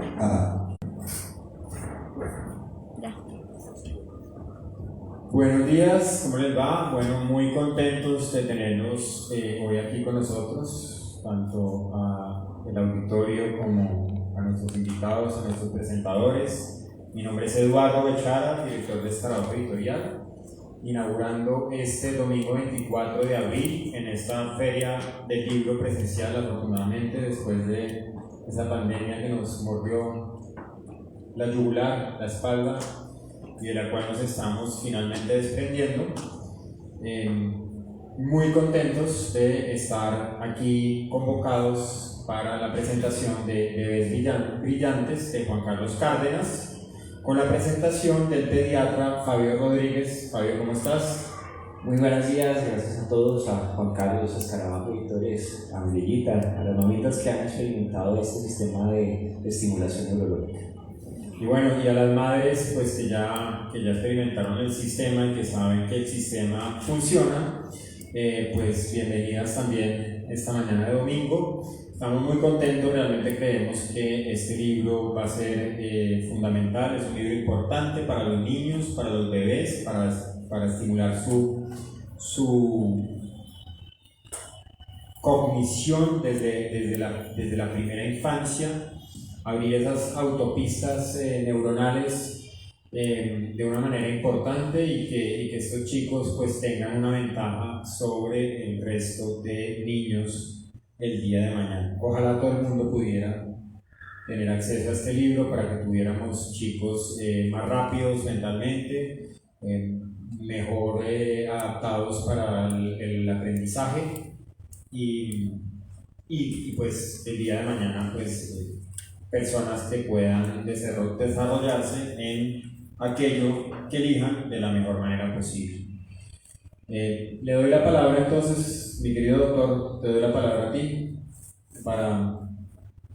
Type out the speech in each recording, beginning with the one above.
Ah, Ya. Buenos días, ¿cómo les va? Bueno, muy contentos de tenerlos hoy aquí con nosotros, tanto al auditorio como a nuestros invitados, a nuestros presentadores. Mi nombre es Eduardo Bechara, director de Escarabajo Editorial, inaugurando este domingo 24 de abril en esta feria del libro presencial, afortunadamente, después de esa pandemia que nos mordió la yugular, la espalda, y de la cual nos estamos finalmente desprendiendo. Muy contentos de estar aquí convocados para la presentación de Bebés Brillantes de Juan Carlos Cárdenas, con la presentación del pediatra Fabio Rodríguez. Fabio, ¿cómo estás? Muy buenos días, gracias a todos, a Juan Carlos, a Escarabajo Editores, a Brillita, a las mamitas que han experimentado este sistema de estimulación neurológica. Y bueno, y a las madres pues que ya experimentaron el sistema y que saben que el sistema funciona, pues bienvenidas también esta mañana de domingo. Estamos muy contentos, realmente creemos que este libro va a ser fundamental, es un libro importante para los niños, para los bebés, para estimular su cognición desde la primera infancia, abrir esas autopistas neuronales de una manera importante y que estos chicos pues tengan una ventaja sobre el resto de niños el día de mañana. Ojalá todo el mundo pudiera tener acceso a este libro para que tuviéramos chicos más rápidos mentalmente, mejor adaptados para el aprendizaje y pues el día de mañana pues personas que puedan desarrollarse en aquello que elijan de la mejor manera posible. Le doy la palabra entonces, mi querido doctor, te doy la palabra a ti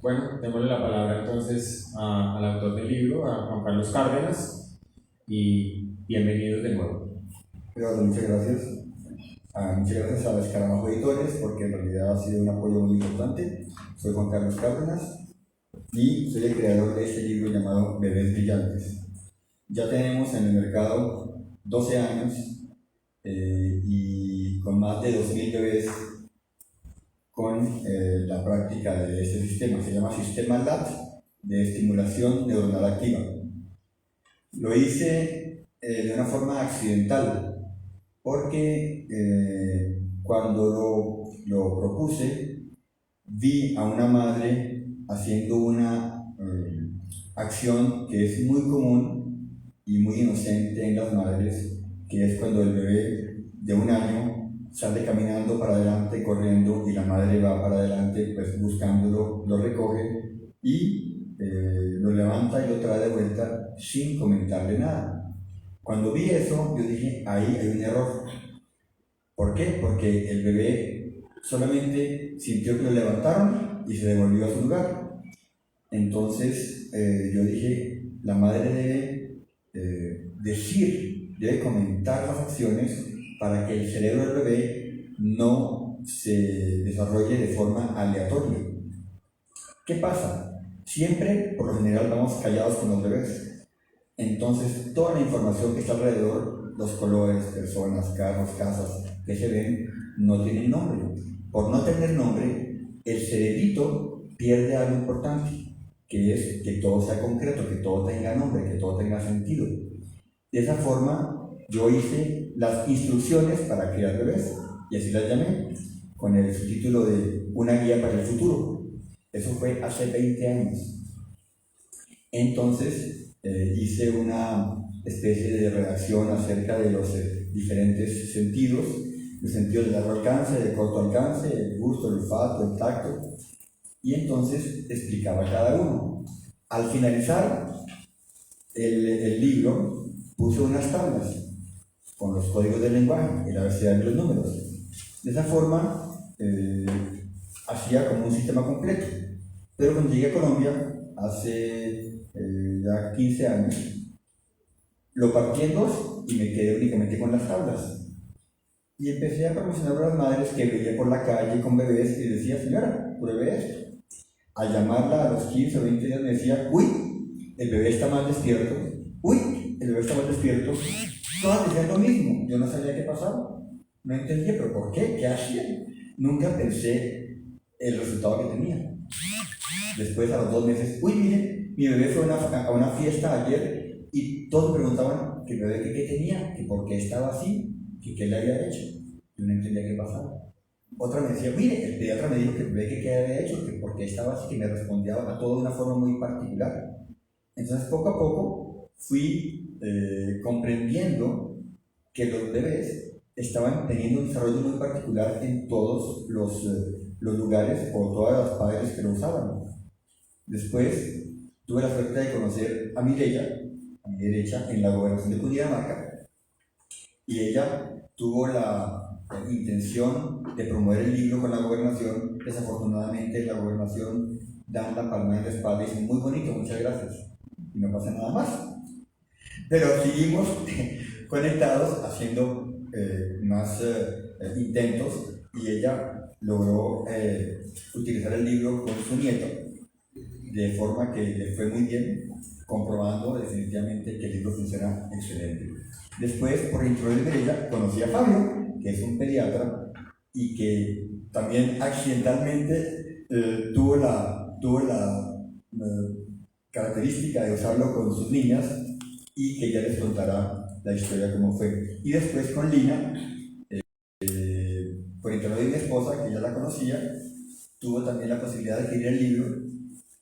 bueno, démosle la palabra entonces al autor del libro, a Juan Carlos Cárdenas, y bienvenidos de nuevo. Eduardo, muchas gracias. Muchas gracias a Escarabajo Editores porque en realidad ha sido un apoyo muy importante. Soy Juan Carlos Cárdenas y soy el creador de este libro llamado Bebés Brillantes. Ya tenemos en el mercado 12 años y con más de 2.000 bebés con la práctica de este sistema. Se llama Sistema LAT de estimulación neuronal activa. Lo hice de una forma accidental porque cuando lo propuse vi a una madre haciendo una acción que es muy común y muy inocente en las madres, que es cuando el bebé de 1 año sale caminando para adelante, corriendo, y la madre va para adelante pues buscándolo, lo recoge y lo levanta y lo trae de vuelta sin comentarle nada. Cuando vi eso, yo dije, ahí hay un error. ¿Por qué? Porque el bebé solamente sintió que lo levantaron y se devolvió a su lugar. Entonces yo dije, la madre debe comentar las acciones para que el cerebro del bebé no se desarrolle de forma aleatoria. ¿Qué pasa? Siempre, por lo general, vamos callados con los bebés. Entonces, toda la información que está alrededor, los colores, personas, carros, casas, que se ven, no tienen nombre. Por no tener nombre, el cerebrito pierde algo importante, que es que todo sea concreto, que todo tenga nombre, que todo tenga sentido. De esa forma, yo hice las instrucciones para criar bebés, y así las llamé, con el subtítulo de Una guía para el futuro. Eso fue hace 20 años. Entonces, hice una especie de redacción acerca de los diferentes sentidos, los sentidos de largo alcance, de corto alcance, el gusto, el olfato, el tacto, y entonces explicaba cada uno. Al finalizar el libro, puse unas tablas con los códigos del lenguaje, el abecedario de los números. De esa forma, hacía como un sistema completo. Pero cuando llegué a Colombia, hace ya 15 años, lo partí en dos y me quedé únicamente con las tablas. Y empecé a promocionar a las madres que veía por la calle con bebés y decía, señora, pruebe esto. al llamarla a los 15 o 20 días me decía, uy, el bebé está más despierto, uy, el bebé está más despierto. Todas decían lo mismo, yo no sabía qué pasaba, no entendía, pero ¿por qué? ¿Qué hacían? Nunca pensé el resultado que tenía. Después, a los 2 meses, uy, miren, mi bebé fue a una fiesta ayer y todos me preguntaban que el bebé qué tenía, que por qué estaba así, que qué le había hecho. Yo no entendía qué pasaba. Otra me decía, mire, el pediatra me dijo que el bebé qué había hecho, que por qué estaba así, que me respondía a todo de una forma muy particular. Entonces, poco a poco fui comprendiendo que los bebés estaban teniendo un desarrollo muy particular en todos los lugares o todas las padres que lo usaban. Después tuve la suerte de conocer a Mireya, a mi derecha, en la gobernación de Cundinamarca, y ella tuvo la intención de promover el libro con la gobernación. Desafortunadamente la gobernación dan la palma en la espalda y dicen, muy bonito, muchas gracias, y no pasa nada más. Pero seguimos conectados haciendo más intentos, y ella logró utilizar el libro con su nieto, de forma que le fue muy bien, comprobando definitivamente que el libro funciona excelente. Después, por intermedio de ella, conocí a Fabio, que es un pediatra y que también accidentalmente tuvo la característica de usarlo con sus niñas, y que ella les contará la historia cómo fue. Y después con Lina, por intermedio de mi esposa, que ya la conocía, tuvo también la posibilidad de adquirir el libro,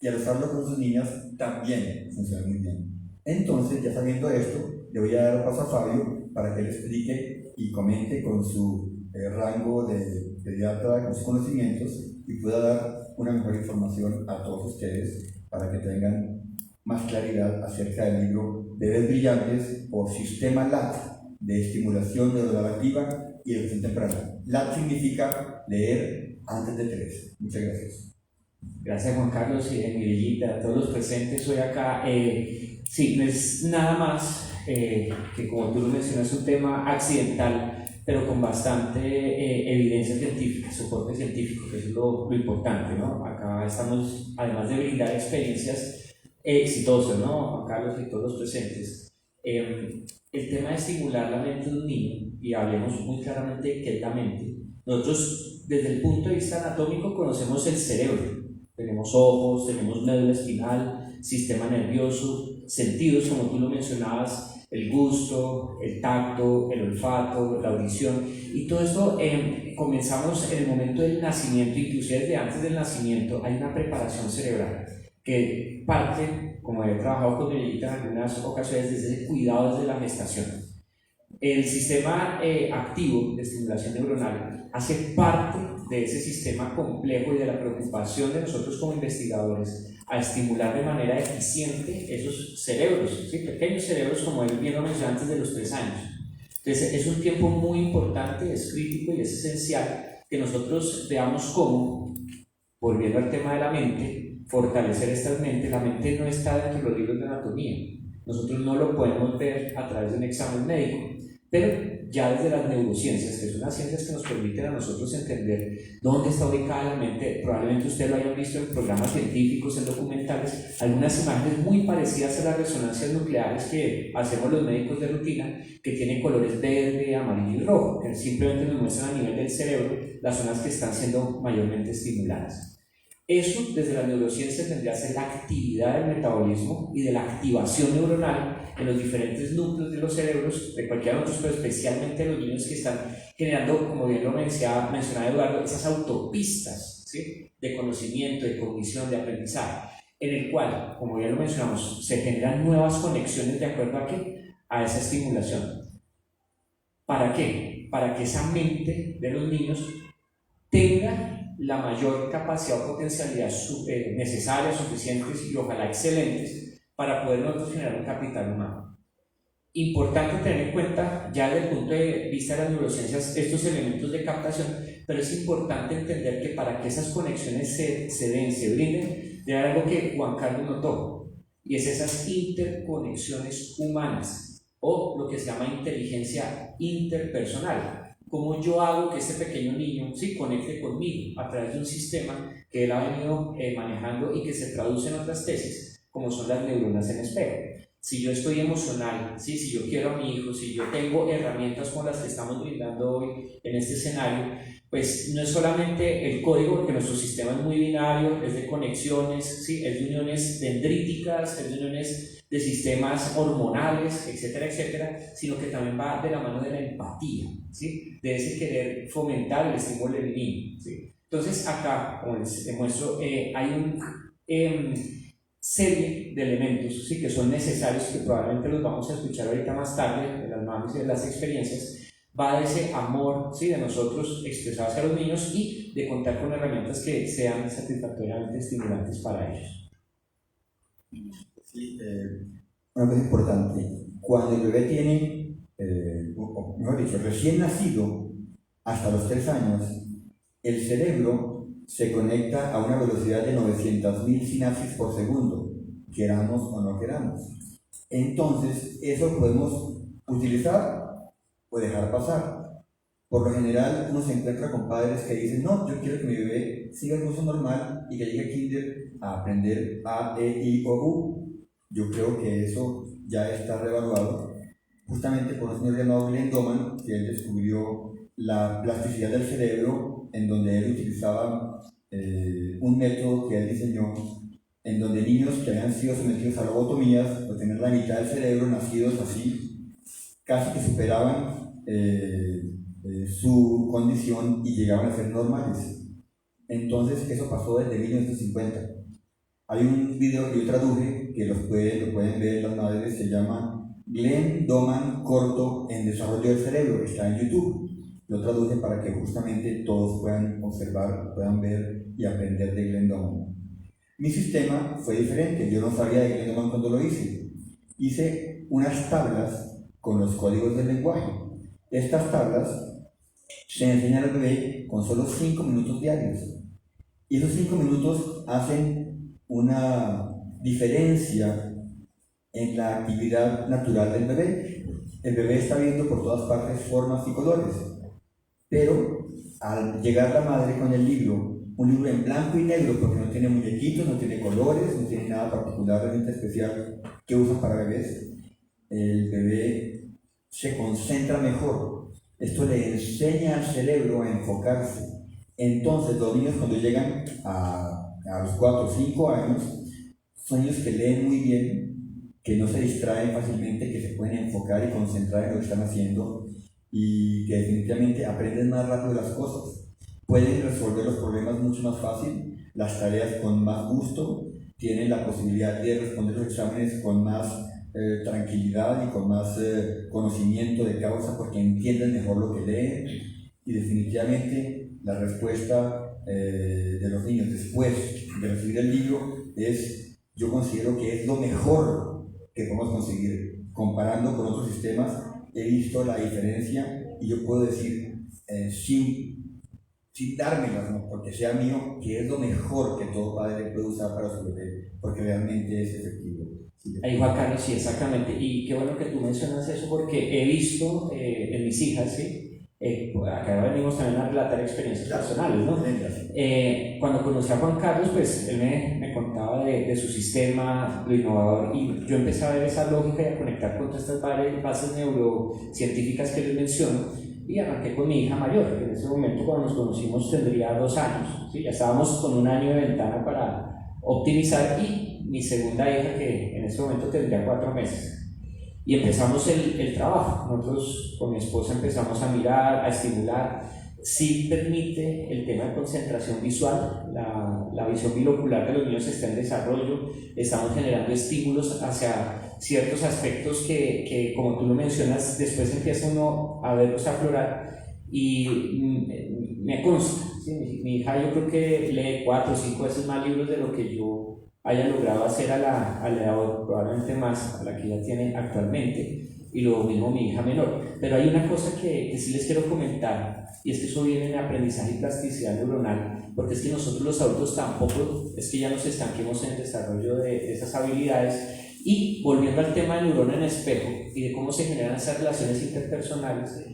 y al usarlo con sus niñas también funciona muy bien. Entonces, ya sabiendo esto, le voy a dar paso a Fabio para que él explique y comente con su rango de pediatra, con sus conocimientos, y pueda dar una mejor información a todos ustedes para que tengan más claridad acerca del libro Bebés Brillantes o Sistema LAT de estimulación neuronal activa y educación temprana. LAT significa leer antes de 3. Muchas gracias. Gracias, Juan Carlos y Mirellita, a todos los presentes hoy acá. Sí, no es nada más que, como tú lo mencionas, un tema accidental, pero con bastante evidencia científica, soporte científico, que es lo importante, ¿no? Acá estamos, además de brindar experiencias exitosas, ¿no, Juan Carlos y todos los presentes? El tema de estimular la mente de un niño, y hablemos muy claramente de qué es la mente. Nosotros, desde el punto de vista anatómico, conocemos el cerebro. Tenemos ojos, tenemos médula espinal, sistema nervioso, sentidos, como tú lo mencionabas, el gusto, el tacto, el olfato, la audición, y todo esto comenzamos en el momento del nacimiento, inclusive desde antes del nacimiento hay una preparación cerebral que parte, como he trabajado con Mirellita en algunas ocasiones, desde el cuidado desde la gestación. El sistema activo de estimulación neuronal hace parte de ese sistema complejo y de la preocupación de nosotros como investigadores a estimular de manera eficiente esos cerebros, ¿sí? Pequeños cerebros, como él bien lo mencionó, antes de los 3 años. Entonces es un tiempo muy importante, es crítico y es esencial que nosotros veamos cómo, volviendo al tema de la mente, fortalecer esta mente. La mente no está dentro de los libros de anatomía, nosotros no lo podemos ver a través de un examen médico, pero ya desde las neurociencias, que son las ciencias que nos permiten a nosotros entender dónde está ubicada la mente, probablemente ustedes lo hayan visto en programas científicos, en documentales, algunas imágenes muy parecidas a las resonancias nucleares que hacemos los médicos de rutina, que tienen colores verde, amarillo y rojo, que simplemente nos muestran a nivel del cerebro las zonas que están siendo mayormente estimuladas. Eso, desde las neurociencias, tendría que ser la actividad del metabolismo y de la activación neuronal en los diferentes núcleos de los cerebros de cualquiera de nosotros, pero especialmente los niños que están generando, como bien lo mencionaba Eduardo, esas autopistas, ¿sí?, de conocimiento, de cognición, de aprendizaje, en el cual, como bien lo mencionamos, se generan nuevas conexiones de acuerdo a qué, a esa estimulación. ¿Para qué? Para que esa mente de los niños tenga la mayor capacidad o potencialidad necesaria, suficientes y ojalá excelentes para poder nosotros generar un capital humano. Importante tener en cuenta, ya desde el punto de vista de las neurociencias, estos elementos de captación, pero es importante entender que para que esas conexiones se den, se brinden, debe haber algo que Juan Carlos notó, y es esas interconexiones humanas, o lo que se llama inteligencia interpersonal. cómo yo hago que este pequeño niño sí conecte conmigo a través de un sistema que él ha venido manejando y que se traduce en otras tesis, como son las neuronas en espejo. Si yo estoy emocional, ¿sí? Si yo quiero a mi hijo, si yo tengo herramientas como las que estamos brindando hoy en este escenario, pues no es solamente el código, porque nuestro sistema es muy binario, es de conexiones, ¿sí? Es de uniones dendríticas, es de uniones de sistemas hormonales, etcétera, etcétera, sino que también va de la mano de la empatía, ¿sí? De ese querer fomentar el estímulo del niño, ¿sí? Entonces acá, como les demuestro, hay una serie de elementos, ¿sí? Que son necesarios, que probablemente los vamos a escuchar ahorita más tarde, de las manos y de las experiencias. Va de ese amor, ¿sí? De nosotros expresado hacia los niños y de contar con herramientas que sean satisfactoriamente estimulantes para ellos. Sí, una cosa importante, cuando el bebé tiene, o mejor dicho, recién nacido, hasta los 3 años, el cerebro se conecta a una velocidad de 900.000 sinapsis por segundo, queramos o no queramos. Entonces, eso podemos utilizar o dejar pasar. Por lo general, uno se encuentra con padres que dicen, no, yo quiero que mi bebé siga el curso normal y que llegue a kinder a aprender A, E, I, O, U. Yo creo que eso ya está revaluado, justamente por un señor llamado Glenn Doman, que él descubrió la plasticidad del cerebro, en donde él utilizaba un método que él diseñó, en donde niños que habían sido sometidos a lobotomías, o tener la mitad del cerebro, nacidos así, casi que superaban su condición y llegaban a ser normales. Entonces eso pasó desde 1950. Hay un video que yo traduje, que lo pueden ver las madres, se llama Glenn Doman corto en desarrollo del cerebro, está en YouTube. Lo traduje para que justamente todos puedan observar, puedan ver y aprender de Glenn Doman. Mi sistema fue diferente, yo no sabía de Glenn Doman cuando lo hice. Hice unas tablas con los códigos del lenguaje. Estas tablas se enseñan al bebé con solo 5 minutos diarios. Y esos 5 minutos hacen una diferencia en la actividad natural del bebé. El bebé está viendo por todas partes formas y colores, pero al llegar la madre con el libro, un libro en blanco y negro, porque no tiene muñequitos, no tiene colores, no tiene nada particularmente especial que usan para bebés, el bebé se concentra mejor. Esto le enseña al cerebro a enfocarse. Entonces los niños, cuando llegan a los 4 o 5 años, son niños que leen muy bien, que no se distraen fácilmente, que se pueden enfocar y concentrar en lo que están haciendo y que definitivamente aprenden más rápido las cosas. Pueden resolver los problemas mucho más fácil, las tareas con más gusto, tienen la posibilidad de responder los exámenes con más tranquilidad y con más conocimiento de causa, porque entienden mejor lo que leen. Y definitivamente la respuesta de los niños después de recibir el libro es, yo considero que es lo mejor que podemos conseguir. Comparando con otros sistemas, he visto la diferencia y yo puedo decir sin dármelas, ¿no? Porque sea mío, que es lo mejor que todo padre puede usar para su bebé, porque realmente es efectivo. Ahí Juan Carlos, sí, exactamente. Y qué bueno que tú mencionas eso, porque he visto en mis hijas, ¿sí? Acá venimos también a relatar experiencias personales, ¿no? Cuando conocí a Juan Carlos, pues él me contaba de su sistema, lo innovador, y yo empecé a ver esa lógica y a conectar con todas estas bases neurocientíficas que les menciono, y arranqué con mi hija mayor, que en ese momento cuando nos conocimos tendría 2 años, ¿sí? Ya estábamos con un año de ventana para optimizar, y mi segunda hija, que en ese momento tendría 4 meses. Y empezamos el trabajo. Nosotros con mi esposa empezamos a mirar, a estimular. Sí permite el tema de concentración visual, la visión bilocular de los niños está en desarrollo, estamos generando estímulos hacia ciertos aspectos que como tú lo mencionas, después empieza uno a verlos aflorar y me consta, ¿sí? Mi hija yo creo que lee 4 o 5 veces más libros de lo que yo haya logrado hacer a la edad, probablemente más, a la que ella tiene actualmente, y lo mismo mi hija menor. Pero hay una cosa que sí les quiero comentar, y es que eso viene en aprendizaje y plasticidad neuronal, porque es que nosotros los adultos tampoco es que ya nos estanquemos en el desarrollo de esas habilidades. Y volviendo al tema de neurona en espejo y de cómo se generan esas relaciones interpersonales,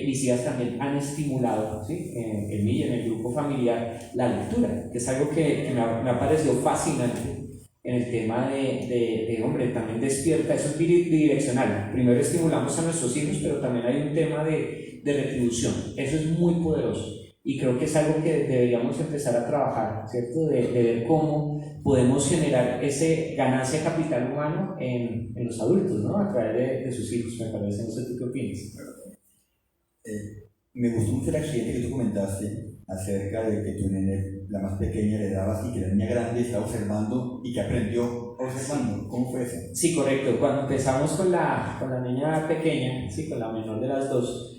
mis hijas también han estimulado, ¿sí? En mí y en el grupo familiar la lectura, que es algo que me ha parecido fascinante en el tema de hombre, también despierta, eso es bidireccional. Primero estimulamos a nuestros hijos, pero también hay un tema de retribución, eso es muy poderoso. Y creo que es algo que deberíamos empezar a trabajar, ¿cierto? De ver cómo podemos generar ese ganancia de capital humano en los adultos, ¿no? A través de sus hijos, me parece. No sé tú qué opinas. Me gustó mucho el accidente que tú comentaste acerca de que tu nene, la más pequeña, le dabas y que la niña grande estaba observando y que aprendió observando. ¿Cómo fue eso? Sí, correcto. Cuando empezamos con la niña pequeña, sí, con la menor de las dos,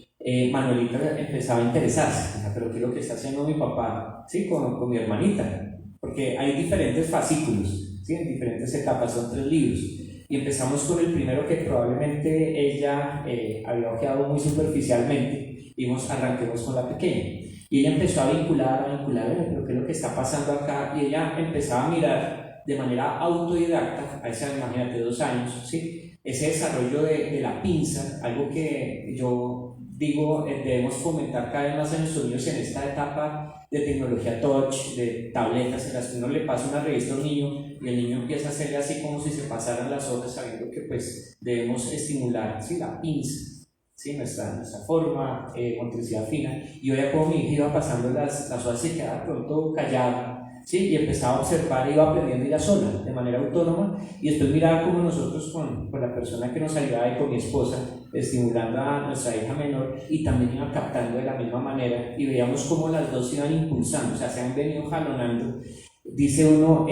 Manuelita empezaba a interesarse, o sea, pero ¿qué es lo que está haciendo mi papá? Sí, con mi hermanita, porque hay diferentes fascículos, ¿sí? En diferentes etapas, son 3 libros, y empezamos con el primero que probablemente ella había ojeado muy superficialmente, y arranquemos con la pequeña, y ella empezó a vincular, pero ¿qué es lo que está pasando acá? Y ella empezaba a mirar de manera autodidacta, a esa, imagínate, 2 años, ¿sí? Ese desarrollo de la pinza, algo que yo digo, debemos fomentar cada vez más en nuestros niños en esta etapa de tecnología touch, de tabletas en las que uno le pasa una revista a un niño y el niño empieza a hacerle así como si se pasaran las hojas, sabiendo que pues debemos estimular, ¿sí? La pinza, ¿sí? nuestra forma, motricidad fina. Y yo ya como mi hija iba pasando las hojas y quedaba pronto callado, ¿sí? Y empezaba a observar, iba aprendiendo ella sola, de manera autónoma, y después miraba como nosotros con la persona que nos ayudaba y con mi esposa, estimulando a nuestra hija menor, y también iba captando de la misma manera, y veíamos cómo las dos iban impulsando, o sea, se han venido jalonando. Dice uno,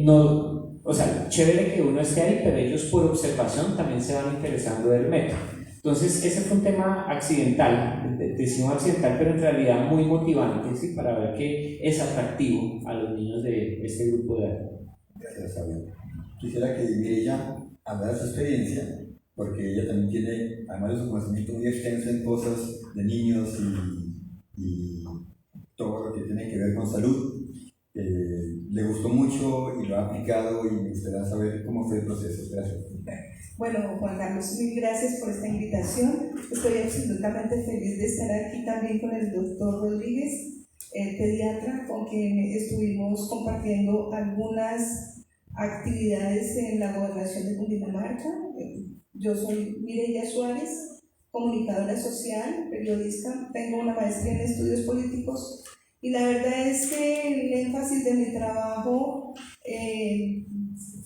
no, o sea, chévere que uno esté ahí, pero ellos por observación también se van interesando del método. Entonces, ese fue un tema accidental, decimos accidental, pero en realidad muy motivante, ¿sí? Para ver que es atractivo a los niños de este grupo de edad. Gracias, Fabio. Quisiera que ella hablara de su experiencia, porque ella también tiene, además de su conocimiento muy extenso en cosas de niños y todo lo que tiene que ver con salud. Le gustó mucho y lo ha aplicado, y me gustaría saber cómo fue el proceso. Gracias. Bueno, Juan Carlos, mil gracias por esta invitación. Estoy absolutamente feliz de estar aquí también con el doctor Rodríguez, el pediatra, con quien estuvimos compartiendo algunas actividades en la gobernación de Cundinamarca. Yo soy Mireya Suárez, comunicadora social, periodista, tengo una maestría en estudios políticos, y la verdad es que el énfasis de mi trabajo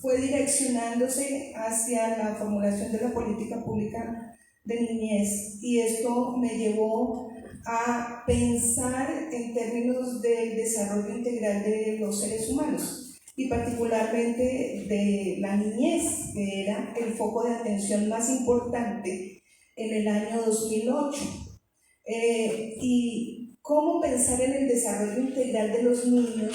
fue direccionándose hacia la formulación de la política pública de niñez, y esto me llevó a pensar en términos del desarrollo integral de los seres humanos, y particularmente de la niñez, que era el foco de atención más importante en el año 2008. Y cómo pensar en el desarrollo integral de los niños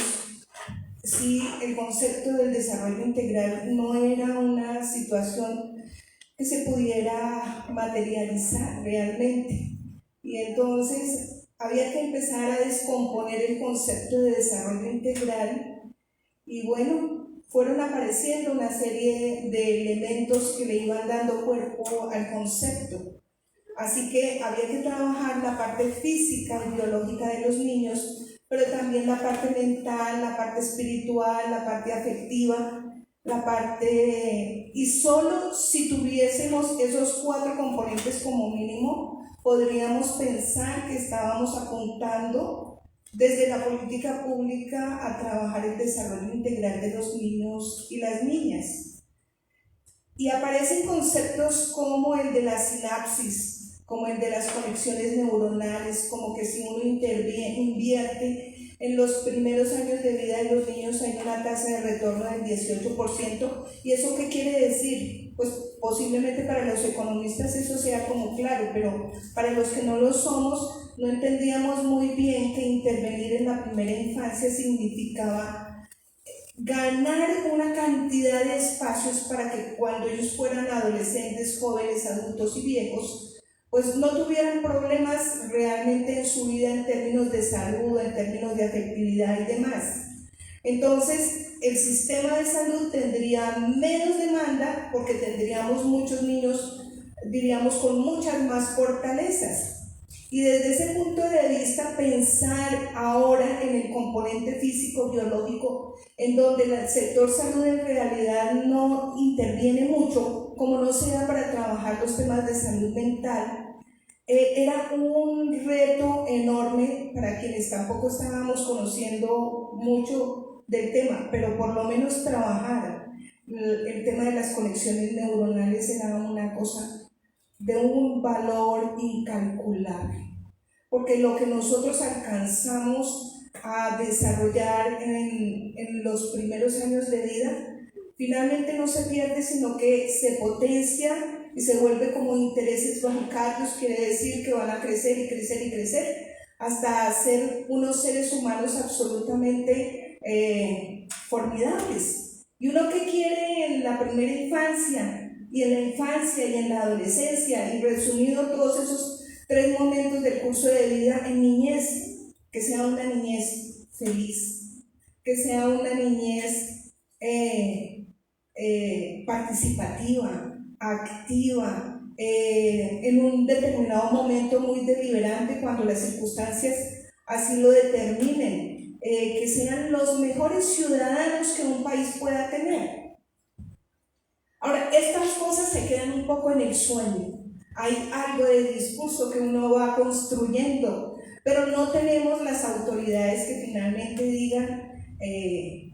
si el concepto del desarrollo integral no era una situación que se pudiera materializar realmente. Y entonces había que empezar a descomponer el concepto de desarrollo integral, y bueno, fueron apareciendo una serie de elementos que le iban dando cuerpo al concepto. Así que había que trabajar la parte física y biológica de los niños, pero también la parte mental, la parte espiritual, la parte afectiva, la parte... Y solo si tuviésemos esos 4 componentes como mínimo, podríamos pensar que estábamos apuntando desde la política pública a trabajar el desarrollo integral de los niños y las niñas. Y aparecen conceptos como el de la sinapsis, como el de las conexiones neuronales, como que si uno invierte en los primeros años de vida de los niños hay una tasa de retorno del 18%. ¿Y eso qué quiere decir? Pues posiblemente para los economistas eso sea como claro, pero para los que no lo somos, no entendíamos muy bien que intervenir en la primera infancia significaba ganar una cantidad de espacios para que cuando ellos fueran adolescentes, jóvenes, adultos y viejos, pues no tuvieran problemas realmente en su vida en términos de salud, en términos de afectividad y demás. Entonces, el sistema de salud tendría menos demanda porque tendríamos muchos niños, diríamos, con muchas más fortalezas. Y desde ese punto de vista, pensar ahora en el componente físico-biológico, en donde el sector salud en realidad no interviene mucho, como no se da para trabajar los temas de salud mental, era un reto enorme para quienes tampoco estábamos conociendo mucho del tema, pero por lo menos trabajar el tema de las conexiones neuronales era una cosa de un valor incalculable, porque lo que nosotros alcanzamos a desarrollar en los primeros años de vida finalmente no se pierde, sino que se potencia y se vuelve como intereses bancarios, quiere decir que van a crecer y crecer y crecer hasta ser unos seres humanos absolutamente formidables. Y uno que quiere en la primera infancia y en la infancia y en la adolescencia, y resumido todos esos 3 momentos del curso de vida en niñez, que sea una niñez feliz, que sea una niñez participativa, activa, en un determinado momento muy deliberante cuando las circunstancias así lo determinen, que sean los mejores ciudadanos que un país pueda tener. Ahora, estas cosas se quedan un poco en el sueño. Hay algo de discurso que uno va construyendo, pero no tenemos las autoridades que finalmente digan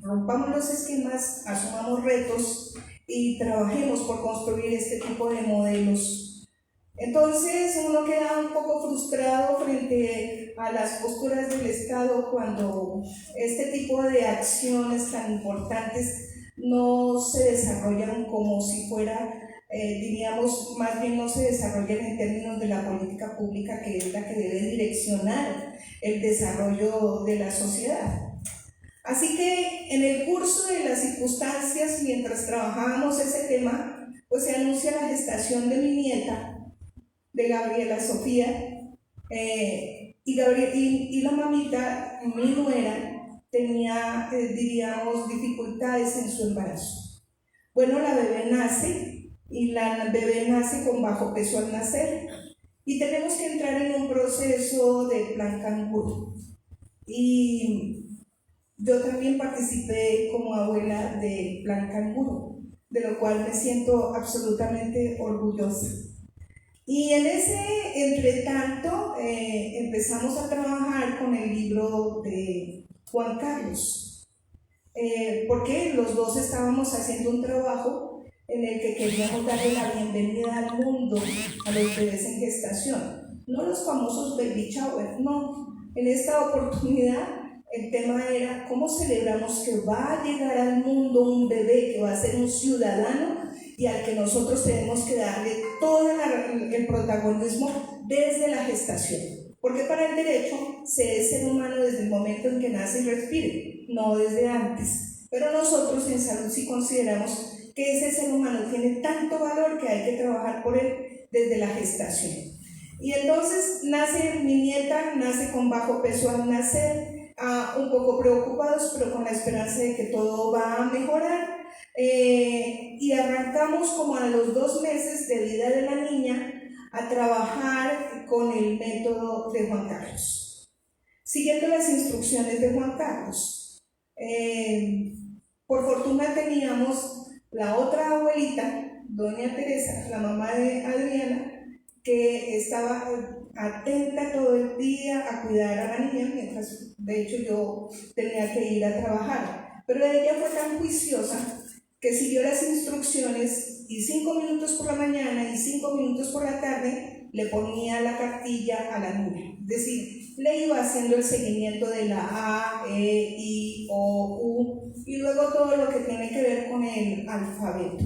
rompamos los esquemas, asumamos retos y trabajemos por construir este tipo de modelos. Entonces uno queda un poco frustrado frente a las posturas del Estado cuando este tipo de acciones tan importantes no se desarrollan como si fuera, diríamos, más bien no se desarrollan en términos de la política pública, que es la que debe direccionar el desarrollo de la sociedad. Así que en el curso de las circunstancias, mientras trabajábamos ese tema, pues se anuncia la gestación de mi nieta, de Gabriela Sofía, y la mamita, mi nuera, tenía, diríamos, dificultades en su embarazo. Bueno, la bebé nace, y la bebé nace con bajo peso al nacer, y tenemos que entrar en un proceso de plan canguro. Y yo también participé como abuela de Plan Canguro, de lo cual me siento absolutamente orgullosa. Y en ese entretanto empezamos a trabajar con el libro de Juan Carlos, porque los dos estábamos haciendo un trabajo en el que queríamos darle la bienvenida al mundo a los bebés en gestación. No los famosos baby shower, no. En esta oportunidad el tema era cómo celebramos que va a llegar al mundo un bebé que va a ser un ciudadano y al que nosotros tenemos que darle todo el protagonismo desde la gestación. Porque para el derecho se es ser humano desde el momento en que nace y respire, no desde antes. Pero nosotros en salud sí consideramos que ese ser humano tiene tanto valor que hay que trabajar por él desde la gestación. Y entonces nace mi nieta, nace con bajo peso al nacer, un poco preocupados, pero con la esperanza de que todo va a mejorar. Y arrancamos como a los 2 meses de vida de la niña a trabajar con el método de Juan Carlos, siguiendo las instrucciones de Juan Carlos. Por fortuna teníamos la otra abuelita, doña Teresa, la mamá de Adriana, que estaba atenta todo el día a cuidar a la niña, mientras de hecho yo tenía que ir a trabajar. Pero ella fue tan juiciosa que siguió las instrucciones y 5 minutos por la mañana y 5 minutos por la tarde le ponía la cartilla a la niña. Es decir, le iba haciendo el seguimiento de la A, E, I, O, U y luego todo lo que tiene que ver con el alfabeto.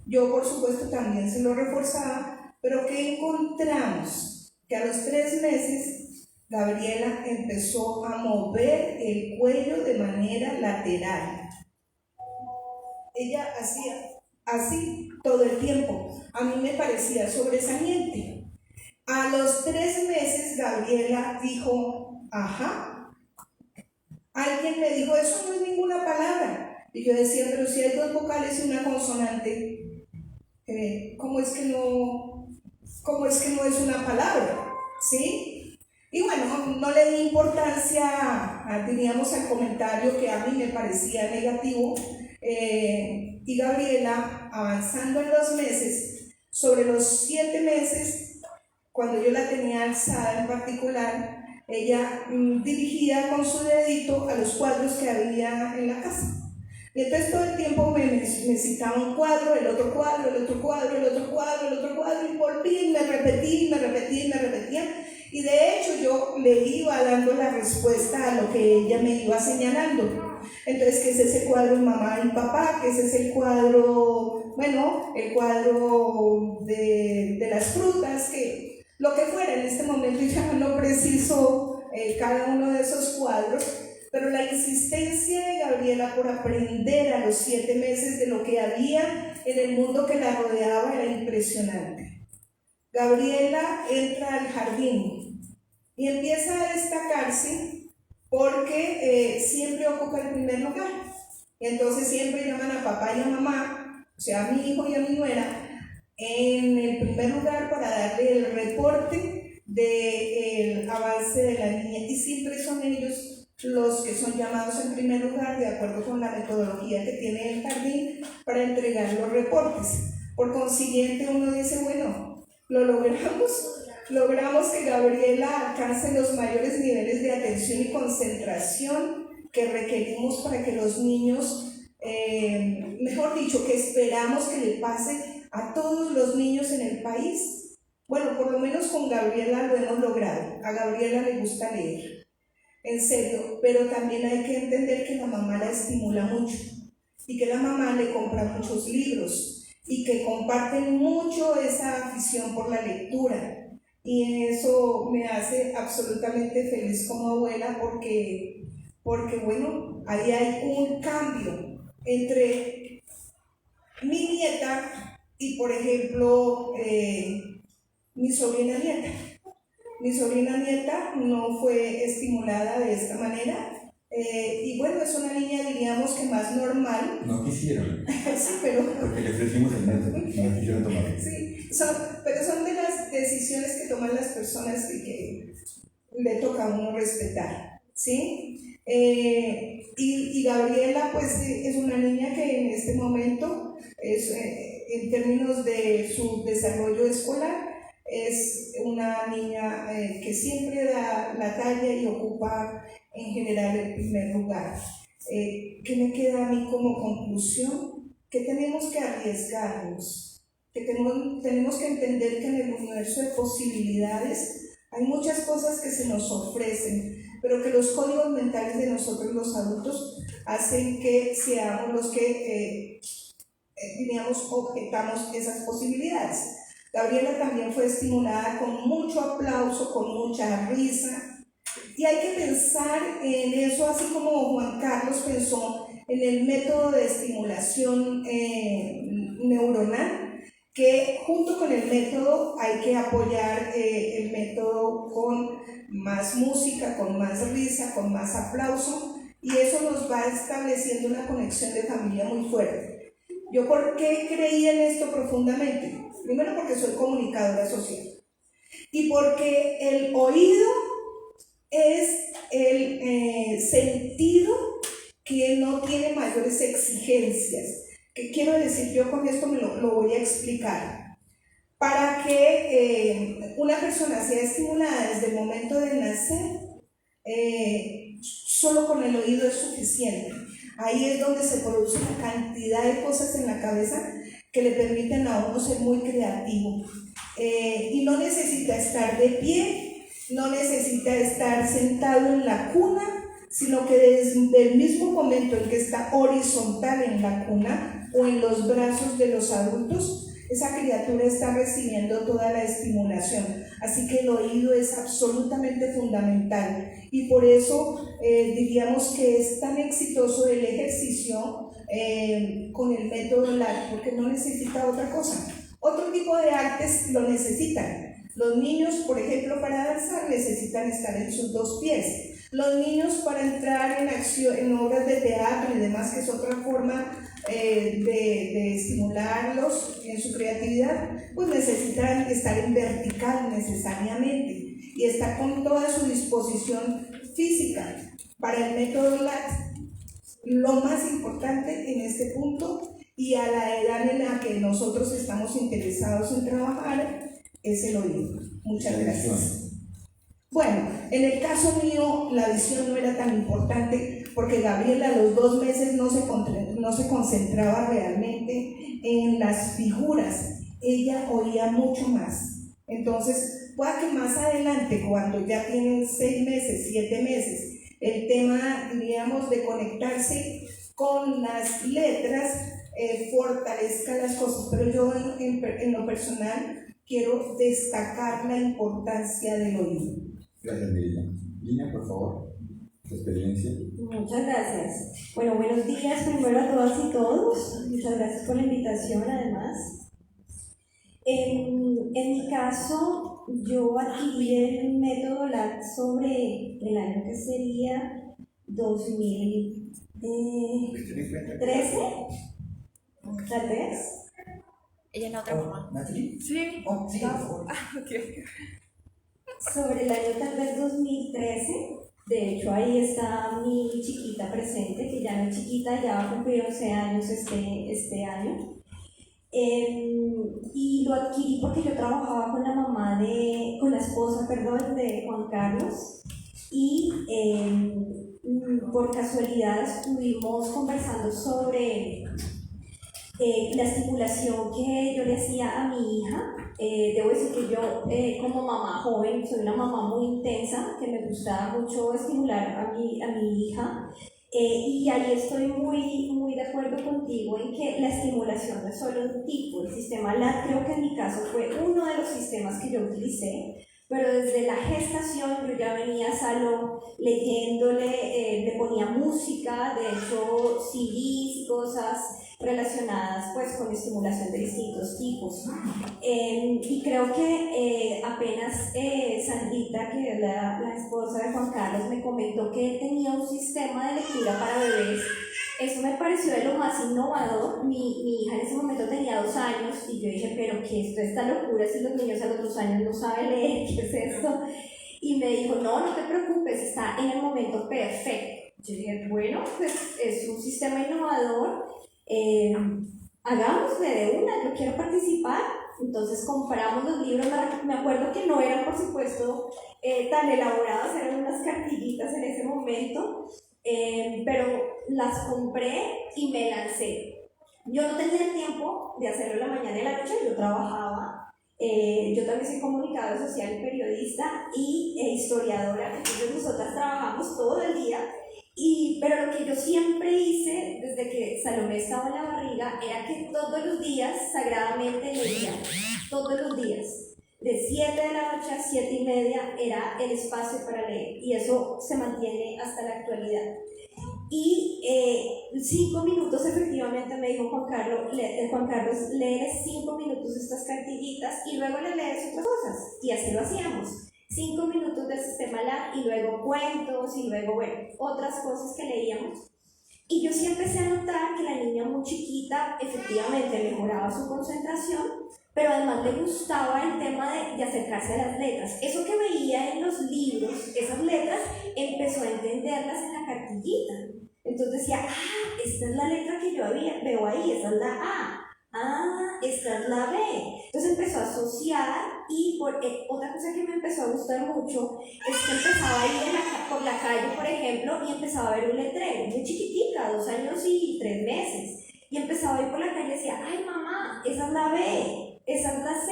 Yo, por supuesto, también se lo reforzaba, pero ¿qué encontramos? Que a los 3 meses Gabriela empezó a mover el cuello de manera lateral. Ella hacía así todo el tiempo. A mí me parecía sobresaliente. A los 3 meses Gabriela dijo, ajá. Alguien me dijo, eso no es ninguna palabra. Y yo decía, pero si hay 2 vocales y una consonante, ¿cómo es que no es una palabra? ¿sí? Y bueno, no le di importancia, diríamos, al comentario que a mí me parecía negativo, y Gabriela, avanzando en los meses, sobre los 7 meses, cuando yo la tenía alzada en particular, ella dirigía con su dedito a los cuadros que había en la casa. Y entonces todo el tiempo me citaba un cuadro, el otro cuadro, el otro cuadro, el otro cuadro, el otro cuadro, y volví, y me repetía. Y de hecho yo le iba dando la respuesta a lo que ella me iba señalando. Entonces, ¿qué es ese cuadro mamá y papá? ¿Qué es ese cuadro? Bueno, el cuadro de las frutas, que lo que fuera. En este momento ya no preciso cada uno de esos cuadros, pero la insistencia de Gabriela por aprender a los 7 meses de lo que había en el mundo que la rodeaba era impresionante. Gabriela entra al jardín y empieza a destacarse porque siempre ocupa el primer lugar. Y entonces siempre llaman a papá y a mamá, o sea, a mi hijo y a mi nuera, en el primer lugar para darle el reporte del avance de la niña. Y siempre son ellos los que son llamados en primer lugar, de acuerdo con la metodología que tiene el jardín, para entregar los reportes. Por consiguiente, uno dice, bueno, lo logramos que Gabriela alcance los mayores niveles de atención y concentración que requerimos para que los niños, mejor dicho, que esperamos que le pase a todos los niños en el país. Bueno, por lo menos con Gabriela lo hemos logrado. A Gabriela le gusta leer, en serio, pero también hay que entender que la mamá la estimula mucho y que la mamá le compra muchos libros y que comparten mucho esa afición por la lectura. Y eso me hace absolutamente feliz como abuela porque bueno, ahí hay un cambio entre mi nieta y, por ejemplo, mi sobrina nieta. Mi sobrina nieta no fue estimulada de esta manera, y bueno, es una niña, diríamos que más normal. No quisieron. Sí, pero... Porque le ofrecimos el método, no quisieron tomarlo. Sí, pero son de las decisiones que toman las personas y que le toca a uno respetar, ¿sí? Y Gabriela, pues, es una niña que en este momento, en términos de su desarrollo escolar, es una niña que siempre da la talla y ocupa en general el primer lugar. ¿Qué me queda a mí como conclusión? Que tenemos que arriesgarnos, que tenemos que entender que en el universo de posibilidades hay muchas cosas que se nos ofrecen, pero que los códigos mentales de nosotros los adultos hacen que seamos los que, diríamos, objetamos esas posibilidades. Gabriela también fue estimulada con mucho aplauso, con mucha risa, y hay que pensar en eso, así como Juan Carlos pensó en el método de estimulación neuronal, que junto con el método hay que apoyar el método con más música, con más risa, con más aplauso, y eso nos va estableciendo una conexión de familia muy fuerte. ¿Yo por qué creí en esto profundamente? Primero porque soy comunicadora social y porque el oído es el sentido que no tiene mayores exigencias. ¿Qué quiero decir yo con esto? Lo voy a explicar. Para que una persona sea estimulada desde el momento de nacer, solo con el oído es suficiente. Ahí es donde se produce una cantidad de cosas en la cabeza que le permiten a uno ser muy creativo. Y no necesita estar de pie, no necesita estar sentado en la cuna, sino que desde el mismo momento en que está horizontal en la cuna o en los brazos de los adultos, esa criatura está recibiendo toda la estimulación. Así que el oído es absolutamente fundamental y por eso diríamos que es tan exitoso el ejercicio con el método LAR, porque no necesita otra cosa. Otro tipo de artes lo necesitan. Los niños, por ejemplo, para danzar necesitan estar en sus 2 pies. Los niños para entrar en acción, en obras de teatro y demás, que es otra forma de estimularlos en su creatividad, pues necesitan estar en vertical necesariamente y estar con toda su disposición física. Para el método LAT, lo más importante en este punto y a la edad en la que nosotros estamos interesados en trabajar es el oído. Muchas gracias. Bueno, en el caso mío la visión no era tan importante porque Gabriela a los 2 meses no se concentraba realmente en las figuras, ella oía mucho más. Entonces, pueda que más adelante, cuando ya tienen 6 meses, 7 meses, el tema, diríamos, de conectarse con las letras fortalezca las cosas, pero yo en lo personal quiero destacar la importancia del oído. Gracias, Mirilla. Lina, por favor, tu experiencia. Muchas gracias. Bueno, buenos días primero a todas y todos. Muchas gracias por la invitación, además. En mi caso, yo adquirí el método LAT sobre el año que sería 2013, tal vez. Ella es la otra mamá. ¿Natalie? Sí. Oh, sí, por favor. Sobre el año tal vez 2013, de hecho ahí está mi chiquita presente, que ya no es chiquita, ya va a cumplir 11 años este año. Y lo adquirí porque yo trabajaba con la esposa de Juan Carlos, y por casualidad estuvimos conversando sobre la estimulación que yo le hacía a mi hija. Debo decir que yo como mamá joven soy una mamá muy intensa, que me gusta mucho estimular a mi hija, y ahí estoy muy de acuerdo contigo en que la estimulación no es solo un tipo. El sistema LAT creo que en mi caso fue uno de los sistemas que yo utilicé, pero desde la gestación yo ya venía a Salo leyéndole, le ponía música, de hecho CDs y cosas relacionadas pues con estimulación de distintos tipos. Y creo que apenas Sandrita, que es la esposa de Juan Carlos, me comentó que él tenía un sistema de lectura para bebés. Eso me pareció de lo más innovador. Mi hija en ese momento tenía 2 años y yo dije, pero ¿qué es esta locura si los niños a los 2 años no saben leer? ¿Qué es esto? Y me dijo, no te preocupes, está en el momento perfecto. Yo dije, bueno, pues es un sistema innovador, hagámosle de una, yo quiero participar. Entonces compramos los libros, me acuerdo que no eran por supuesto tan elaborados, eran unas cartillitas en ese momento, pero las compré y me lancé. Yo no tenía tiempo de hacerlo en la mañana y en la noche, yo trabajaba. Yo también soy comunicadora social, periodista y historiadora, entonces nosotras trabajamos todo el día. Pero lo que yo siempre hice desde que Salomé estaba en la barriga era que todos los días sagradamente leía, todos los días, de 7 de la noche a 7:30 era el espacio para leer, y eso se mantiene hasta la actualidad. Y 5 minutos, efectivamente, me dijo Juan Carlos, lees 5 minutos estas cartillitas y luego le lees otras cosas, y así lo hacíamos. 5 minutos del sistema LAT y luego cuentos y luego, otras cosas que leíamos. Y yo sí empecé a notar que la niña muy chiquita efectivamente mejoraba su concentración, pero además le gustaba el tema de acercarse a las letras. Eso que veía en los libros, esas letras, empezó a entenderlas en la cartillita. Entonces decía, esta es la letra que yo veo ahí, esta es la A. Esta es la B. Entonces empezó a asociar, y otra cosa que me empezó a gustar mucho es que empezaba a ir por la calle, por ejemplo, y empezaba a ver un letrero, muy chiquitica, 2 años y 3 meses, y empezaba a ir por la calle y decía, ay mamá, esa es la B, esa es la C,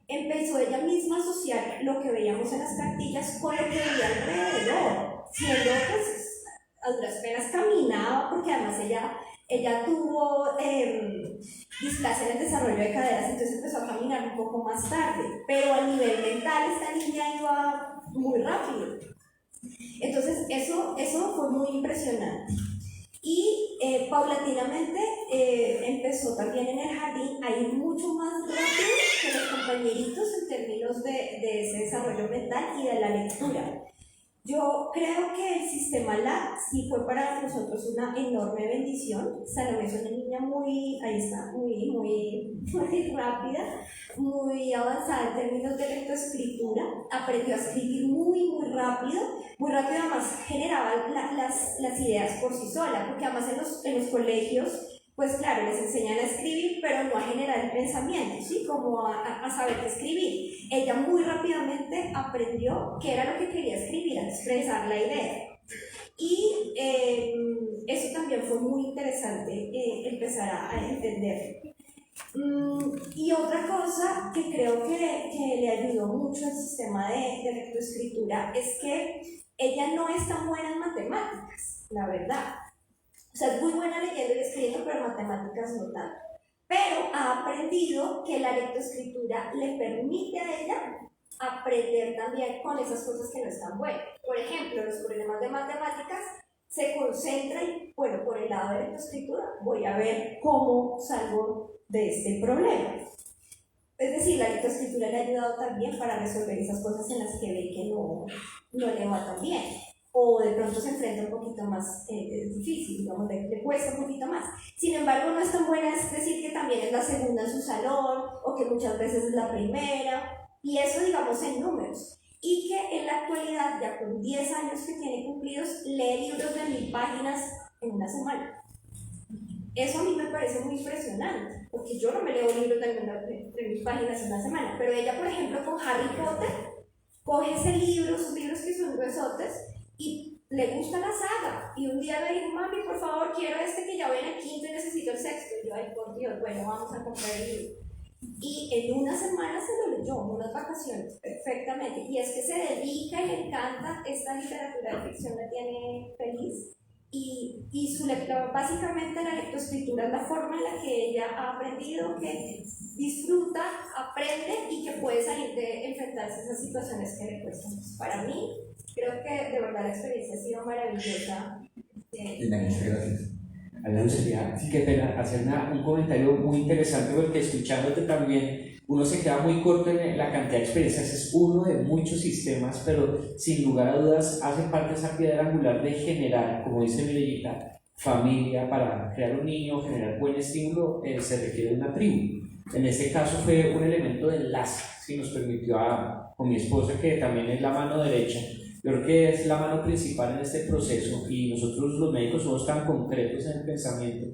empezó ella misma a asociar lo que veíamos en las cartillas con lo que veía alrededor, siendo pues a duras penas caminaba, porque además ella tuvo displasia en el desarrollo de caderas, entonces empezó a caminar un poco más tarde, pero a nivel mental esta niña iba muy rápido. Entonces eso fue muy impresionante. Y paulatinamente empezó también en el jardín a ir mucho más rápido que los compañeritos en términos de ese desarrollo mental y de la lectura. Yo creo que el sistema LAT sí fue para nosotros una enorme bendición. Salomé es una niña muy, ahí está, muy rápida, muy avanzada en términos de lectoescritura. Aprendió a escribir muy rápido además generaba las ideas por sí sola, porque además en los colegios, pues claro, les enseñan a escribir, pero no a generar el pensamiento, ¿sí? Como a saber qué escribir. Ella muy rápidamente aprendió qué era lo que quería escribir, a expresar la idea. Y eso también fue muy interesante empezar a entender. Y otra cosa que creo que le ayudó mucho al sistema de lectoescritura es que ella no es tan buena en matemáticas, la verdad. O sea, es muy buena leyendo y escribiendo, pero en matemáticas no tanto. Pero ha aprendido que la lectoescritura le permite a ella aprender también con esas cosas que no están buenas. Por ejemplo, los problemas de matemáticas se concentra y, bueno, por el lado de lectoescritura voy a ver cómo salgo de este problema. Es decir, la lectoescritura le ha ayudado también para resolver esas cosas en las que ve que no le va tan bien. O de pronto se enfrenta un poquito más difícil, digamos, le cuesta un poquito más. Sin embargo, no es tan buena, es decir, que también es la segunda en su salón, o que muchas veces es la primera, y eso, digamos, en números. Y que en la actualidad, ya con 10 años que tiene cumplidos, lee libros de 1000 páginas en una semana. Eso a mí me parece muy impresionante, porque yo no me leo libros de 1000 páginas en una semana, pero ella, por ejemplo, con Harry Potter, coge ese libro, sus libros que son gruesotes, y le gusta la saga, y un día le dijo, mami, por favor, quiero este que ya voy en el quinto y necesito el sexto, y yo, ay, por Dios, bueno, vamos a comprar el libro. Y en una semana se lo leyó, en unas vacaciones, perfectamente, y es que se dedica y le encanta esta literatura de ficción, la tiene feliz, y su lectura, básicamente la lectoescritura es la forma en la que ella ha aprendido, que disfruta, aprende y que puede salir de enfrentarse a esas situaciones que le cuestan. Para mí, creo que de verdad la experiencia ha sido maravillosa. Muchas gracias. Alan, sería, qué pena, hacer un comentario muy interesante, porque escuchándote también uno se queda muy corto en la cantidad de experiencias. Es uno de muchos sistemas, pero sin lugar a dudas hace parte de esa piedra angular de generar, como dice Mirellita, familia. Para crear un niño, generar buen estímulo, se requiere una tribu. En este caso fue un elemento de enlace, que nos permitió con mi esposa, que también es la mano derecha. Yo creo que es la mano principal en este proceso, y nosotros los médicos somos tan concretos en el pensamiento.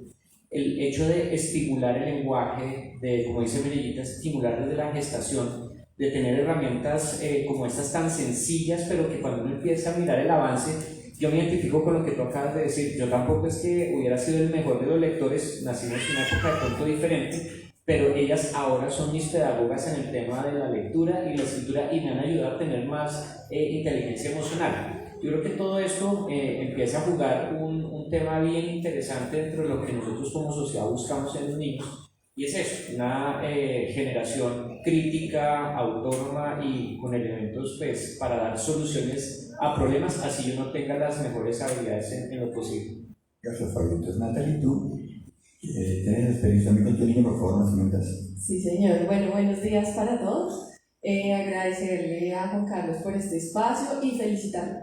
El hecho de estimular el lenguaje, de, como dice Mirellita, estimular desde la gestación, de tener herramientas como estas tan sencillas, pero que cuando uno empieza a mirar el avance, yo me identifico con lo que tú acabas de decir. Yo tampoco es que hubiera sido el mejor de los lectores, nacimos en una época de pronto diferente, pero ellas ahora son mis pedagogas en el tema de la lectura y la escritura, y me han ayudado a tener más inteligencia emocional. Yo creo que todo esto empieza a jugar un tema bien interesante dentro de lo que nosotros como sociedad buscamos en los niños, y es eso, una generación crítica, autónoma y con elementos, pues, para dar soluciones a problemas, así yo no tenga las mejores habilidades en lo posible. Gracias, Fabio. Entonces, Natalie, tú tienes experiencia también con tu niño, por favor, nos comentas. Sí, señor. Bueno, buenos días para todos. Agradecerle a Juan Carlos por este espacio y felicitarlo,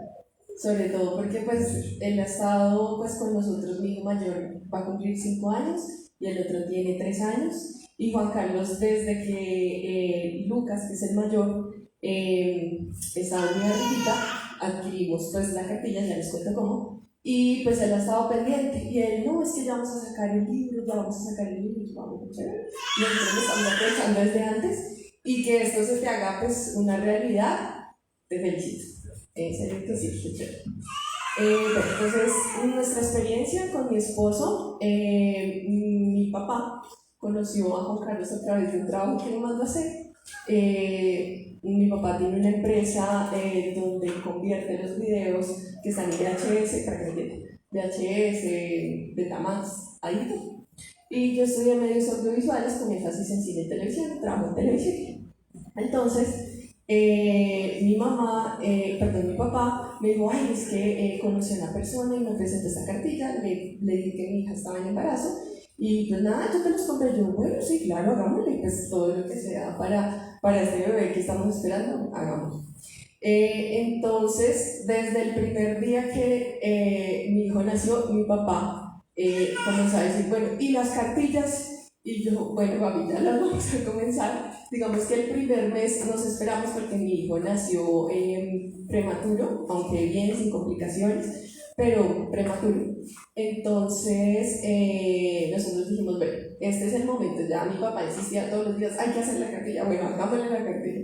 sobre todo porque pues él ha estado pues con nosotros. Mi hijo mayor va a cumplir 5 años y el otro tiene 3 años, y Juan Carlos, desde que Lucas, que es el mayor, estaba muy arribita, adquirimos pues la cartilla, ya les cuento cómo, y pues él ha estado pendiente, y él, no, es que ya vamos a sacar el libro, y vamos, chévere. Nosotros lo estamos aprovechando desde antes, y que esto se te haga pues una realidad, te felicito. En serio que sí, qué chévere. Entonces, nuestra experiencia con mi esposo, mi papá conoció a Juan Carlos a través de un trabajo que le mandó a hacer. Mi papá tiene una empresa donde convierte los videos que están en VHS, para que entiendan, VHS, Betamax, ahí. Y yo estudié medios audiovisuales con énfasis en cine y televisión, trabajo en televisión. Entonces, mi papá me dijo, ay, es que conocí a una persona y me presentó esta cartilla, le dije que mi hija estaba en embarazo, y pues nada, yo te los compré. Yo, bueno, sí, claro, hagámosle, pues todo lo que sea para este bebé que estamos esperando, hagámoslo. Entonces, desde el primer día que mi hijo nació, mi papá comenzó a decir, bueno, ¿y las cartillas? Y yo, bueno, papi, ya las vamos a comenzar. Digamos que el primer mes nos esperamos porque mi hijo nació prematuro, aunque bien, sin complicaciones, pero prematuro. Entonces, nosotros dijimos, bueno, este es el momento. Ya mi papá insistía todos los días, hay que hacer la cartilla, bueno, hagámosle la cartilla.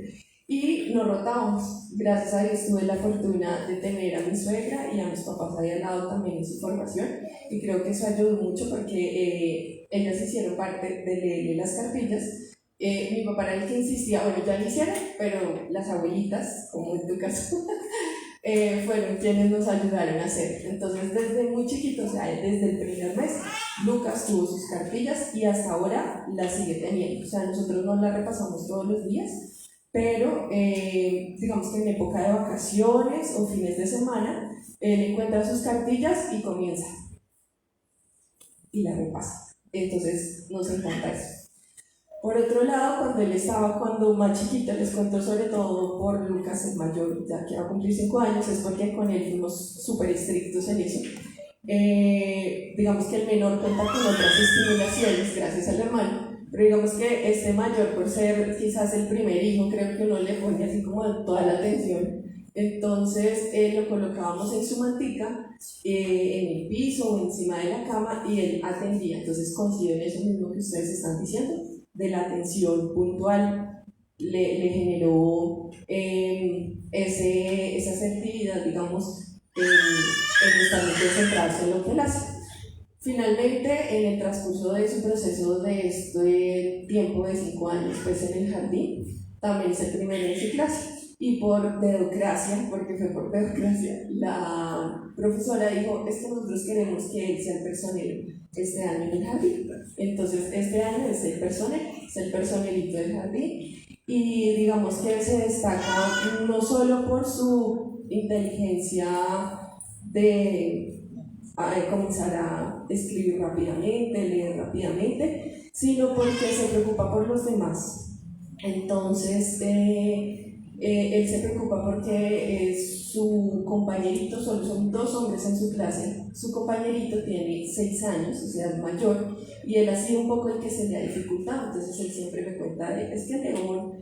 Y nos rotábamos. Gracias a Dios tuve la fortuna de tener a mi suegra y a mis papás ahí al lado también en su formación, y creo que eso ayudó mucho porque ellas hicieron parte de leerle las cartillas. Mi papá era el que insistía, bueno, ya lo hicieron, pero las abuelitas, como en tu caso, fueron quienes nos ayudaron a hacer. Entonces, desde muy chiquito, o sea, desde el primer mes, Lucas tuvo sus cartillas y hasta ahora las sigue teniendo. O sea, nosotros no las repasamos todos los días, pero digamos que en época de vacaciones o fines de semana, él encuentra sus cartillas y comienza y la repasa. Entonces nos encanta eso. Por otro lado, cuando más chiquito, les cuento sobre todo por Lucas el mayor, ya que va a cumplir 5 años, es porque con él fuimos súper estrictos en eso. Digamos que el menor cuenta con otras estimulaciones gracias al hermano, pero digamos que este mayor, por ser quizás el primer hijo, creo que uno le pone así como toda la atención. Entonces lo colocábamos en su mantica, en el piso o encima de la cama, y él atendía. Entonces coincidió en eso mismo que ustedes están diciendo, de la atención puntual. Le generó esa asertividad, digamos, en estar muy concentrarse en lo que él hace. Finalmente, en el transcurso de su proceso de este tiempo de 5 años, pues en el jardín, también es el primero en su clase. Y por dedocracia, porque fue por dedocracia, la profesora dijo, es que nosotros queremos que él sea el personero este año en el jardín. Entonces, este año es el personero, es el personerito del jardín. Y digamos que él se destaca no solo por su inteligencia de comenzar a escribir rápidamente, leer rápidamente, sino porque se preocupa por los demás. Entonces, él se preocupa porque su compañerito, solo son 2 hombres en su clase, su compañerito tiene 6 años, o sea, es mayor, y él ha sido un poco el que se le ha dificultado. Entonces él siempre me cuenta, es que León,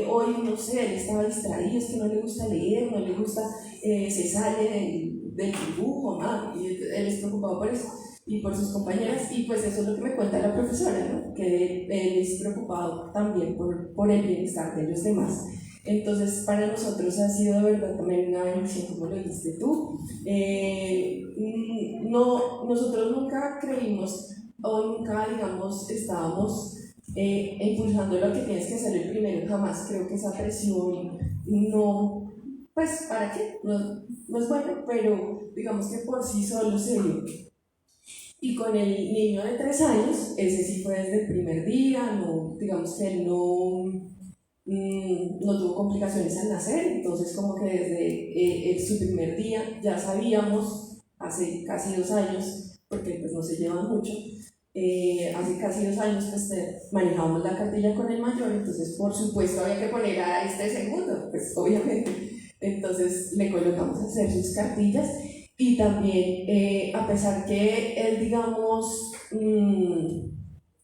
hoy no sé, él estaba distraído, es que no le gusta leer, no le gusta, se sale del dibujo, y él es preocupado por eso y por sus compañeras, y pues eso es lo que me cuenta la profesora, ¿no? Que él es preocupado también por el bienestar de los demás. Entonces, para nosotros ha sido de verdad también una bendición, como lo dijiste tú. Nosotros nunca creímos o nunca, digamos, estábamos impulsando lo que tienes que hacer el primero, jamás. Creo que esa presión no, pues, ¿para qué? No es bueno, pero digamos que por sí solo se dio. Y con el niño de 3 años, ese sí fue desde el primer día, no, digamos que él no tuvo complicaciones al nacer. Entonces como que desde su primer día ya sabíamos, hace casi 2 años, porque pues no se llevan mucho, hace casi 2 años pues manejábamos la cartilla con el mayor, entonces por supuesto había que poner a este segundo, pues obviamente. Entonces le colocamos a hacer sus cartillas, y también a pesar que él, digamos,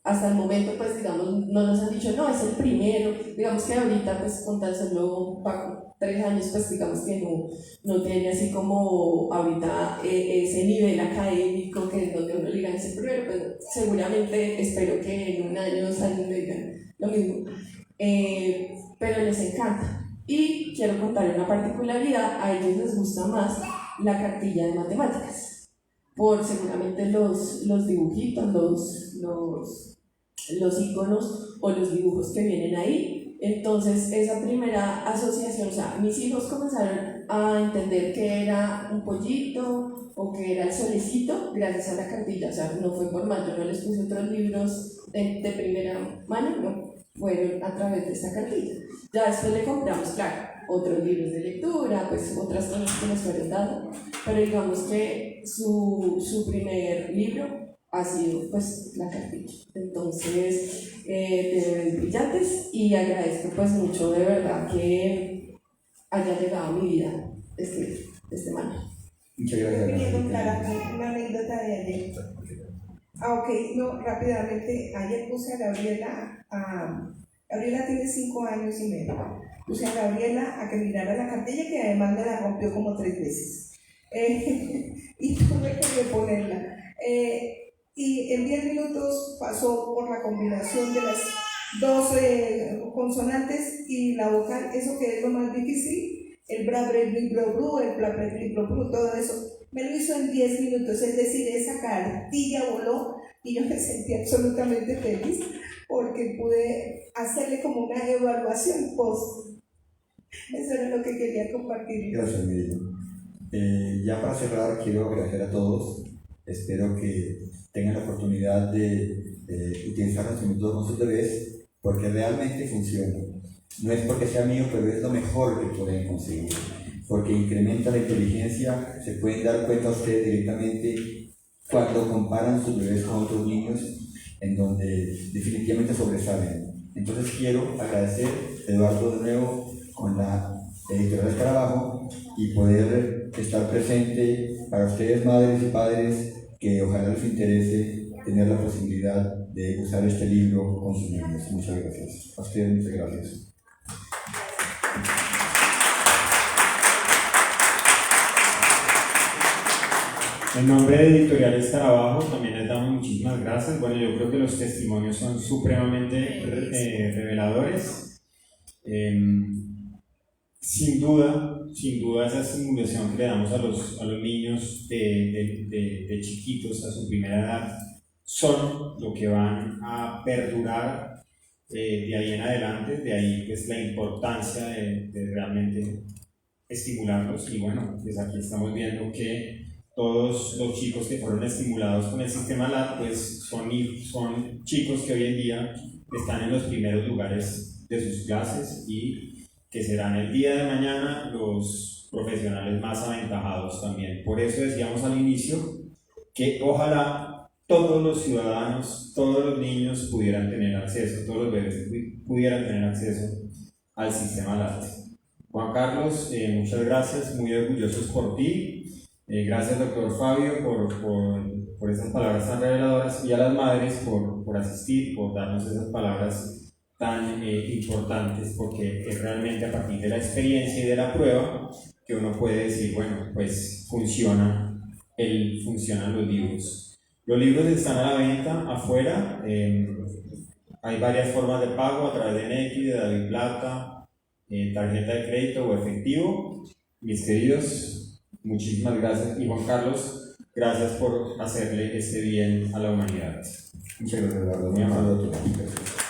hasta el momento, pues digamos, no nos han dicho, no, es el primero, digamos que ahorita, pues con tan solo 3 años, pues digamos que no tiene así como ahorita ese nivel académico que es donde uno le diga es el primero, pues seguramente espero que en 1 año, 2 años le digan lo mismo, pero les encanta. Y quiero contar una particularidad, a ellos les gusta más la cartilla de matemáticas, por seguramente los dibujitos, los iconos o los dibujos que vienen ahí. Entonces esa primera asociación, o sea, mis hijos comenzaron a entender que era un pollito o que era el solecito gracias a la cartilla. O sea, no fue por mal, yo no les puse otros libros de primera mano, no, fueron a través de esta cartilla. Ya después le compramos, claro, otros libros de lectura, pues otras cosas que nos fueron dando, pero digamos que su primer libro ha sido pues la cartilla. Entonces, de brillantes, y agradezco pues mucho de verdad que haya llegado a mi vida de este manera. Muchas Yo gracias. quería contar Margarita. una anécdota de ayer. Ok, no, rápidamente, ayer puse a Gabriela, Gabriela tiene 5 años y medio, puse a Gabriela a que mirara la cartilla, que además me la rompió como 3 veces, y tuve que reponerla, y en 10 minutos pasó por la combinación de las 2 consonantes y la vocal, eso que es lo más difícil, el bra, bre, bli, blo, bru, el bla, bre, bli, blo, bru, todo eso. Me lo hizo en 10 minutos, es decir, esa cartilla voló y yo me sentí absolutamente feliz porque pude hacerle como una evaluación post. Eso era lo que quería compartir. Gracias, Miriam. Ya para cerrar, quiero agradecer a todos. Espero que tengan la oportunidad de utilizar nuestro método con sus bebés porque realmente funciona. No es porque sea mío, pero es lo mejor que pueden conseguir. Porque incrementa la inteligencia, se pueden dar cuenta ustedes directamente cuando comparan sus bebés con otros niños, en donde definitivamente sobresalen. Entonces quiero agradecer a Eduardo de nuevo con la editorial Escarabajo y poder estar presente para ustedes, madres y padres, que ojalá les interese tener la posibilidad de usar este libro con sus niños. Muchas gracias. A ustedes muchas gracias. En nombre de Editorial Escarabajo también les damos muchísimas gracias. Bueno, yo creo que los testimonios son supremamente reveladores. Sin duda esa estimulación que le damos a los niños de chiquitos a su primera edad son lo que van a perdurar de ahí en adelante. De ahí pues la importancia de realmente estimularlos. Y bueno, pues aquí estamos viendo que todos los chicos que fueron estimulados con el sistema LAT pues son chicos que hoy en día están en los primeros lugares de sus clases y que serán el día de mañana los profesionales más aventajados también. Por eso decíamos al inicio que ojalá todos los ciudadanos, todos los niños pudieran tener acceso, todos los bebés pudieran tener acceso al sistema LAT. Juan Carlos, muchas gracias, muy orgullosos por ti. Gracias, doctor Fabio, por esas palabras tan reveladoras, y a las madres por asistir, por darnos esas palabras tan importantes, porque es realmente a partir de la experiencia y de la prueba que uno puede decir, bueno, pues funcionan los libros. Los libros están a la venta afuera, hay varias formas de pago a través de Nequi, de David Plata, tarjeta de crédito o efectivo. Mis queridos, muchísimas gracias, y Juan Carlos, gracias por hacerle este bien a la humanidad. Muchas gracias, Eduardo. Muy amable. Gracias.